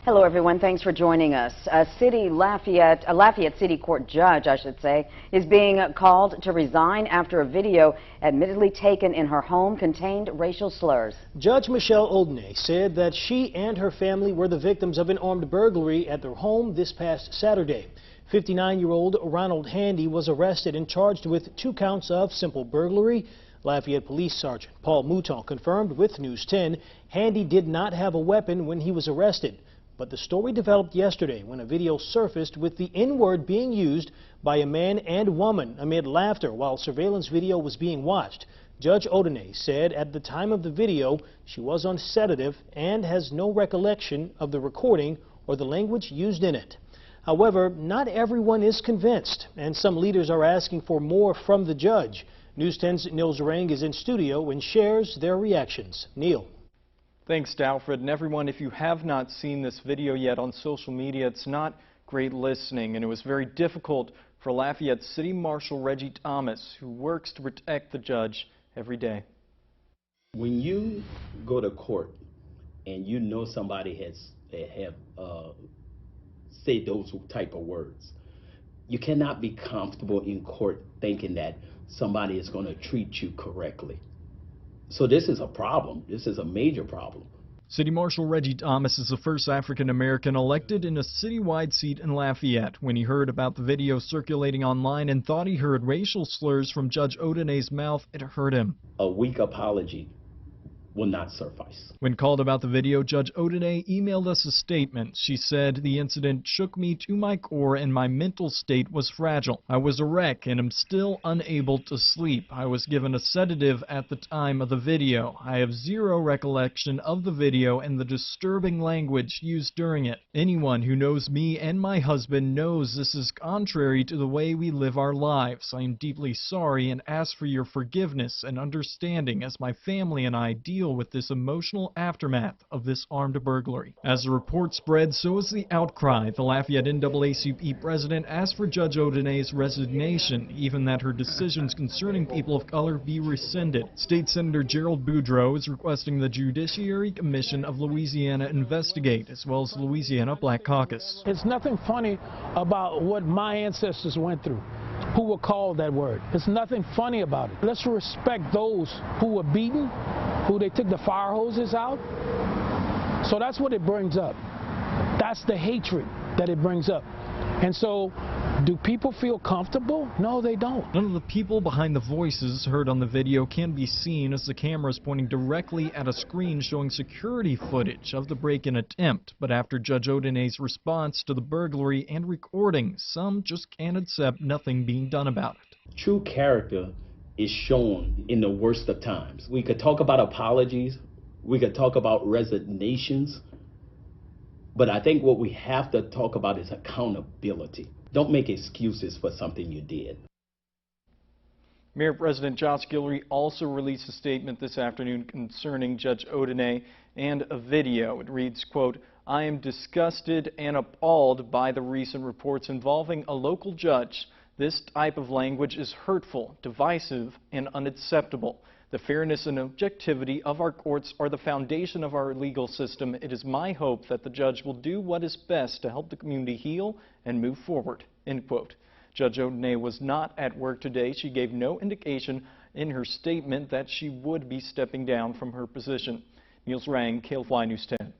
Hello, everyone. Thanks for joining us. A Lafayette City Court judge, I should say, is being called to resign after a video admittedly taken in her home contained racial slurs. Judge Judge Odinet said that she and her family were the victims of an armed burglary at their home this past Saturday. 59-year-old Ronald Handy was arrested and charged with 2 counts of simple burglary. Lafayette Police Sergeant Paul Mouton confirmed with News 10 Handy did not have a weapon when he was arrested. But the story developed yesterday when a video surfaced with the N-word being used by a man and woman amid laughter while surveillance video was being watched. Judge Odinet said at the time of the video she was on sedative and has no recollection of the recording or the language used in it. However, not everyone is convinced, and some leaders are asking for more from the judge. News 10's Neil Zarang is in studio and shares their reactions. Neil. Thanks, Alfred. And everyone, if you have not seen this video yet on social media, it's not great listening, and it was very difficult for Lafayette City Marshal Reggie Thomas, who works to protect the judge every day. When you go to court and you know somebody have said those type of words, you cannot be comfortable in court thinking that somebody is going to treat you correctly. So this is a problem. This is a major problem. City Marshal Reggie Thomas is the first African-American elected in a citywide seat in Lafayette. When he heard about the video circulating online and thought he heard racial slurs from Judge Odinet's mouth, it hurt him. A weak apology will not suffice. When called about the video, Judge Odinet emailed us a statement. She said, "The incident shook me to my core and my mental state was fragile. I was a wreck and am still unable to sleep. I was given a sedative at the time of the video. I have zero recollection of the video and the disturbing language used during it. Anyone who knows me and my husband knows this is contrary to the way we live our lives. I am deeply sorry and ask for your forgiveness and understanding as my family and I deal with this emotional aftermath of this armed burglary." As the report spread, so is the outcry. The Lafayette NAACP president asked for Judge Odinet's resignation, even that her decisions concerning people of color be rescinded. State Senator Gerald Boudreaux is requesting the Judiciary Commission of Louisiana investigate, as well as the Louisiana Black Caucus. It's nothing funny about what my ancestors went through, who were called that word. There's nothing funny about it. Let's respect those who were beaten, who they took the fire hoses out. So that's what it brings up. That's the hatred that it brings up. And so, do people feel comfortable? No, they don't. None of the people behind the voices heard on the video can be seen as the camera is pointing directly at a screen showing security footage of the break-in attempt. But after Judge Odinet's response to the burglary and recording, some just can't accept nothing being done about it. True character is shown in the worst of times. We could talk about apologies, we could talk about resignations, but I think what we have to talk about is accountability. Don't make excuses for something you did. Mayor President Josh Guillory also released a statement this afternoon concerning Judge Odinet and a video. It reads, quote, "I am disgusted and appalled by the recent reports involving a local judge. This type of language is hurtful, divisive, and unacceptable. The fairness and objectivity of our courts are the foundation of our legal system. It is my hope that the judge will do what is best to help the community heal and move forward." End quote. Judge Odinet was not at work today. She gave no indication in her statement that she would be stepping down from her position. Neil Zarang, KLFY News 10.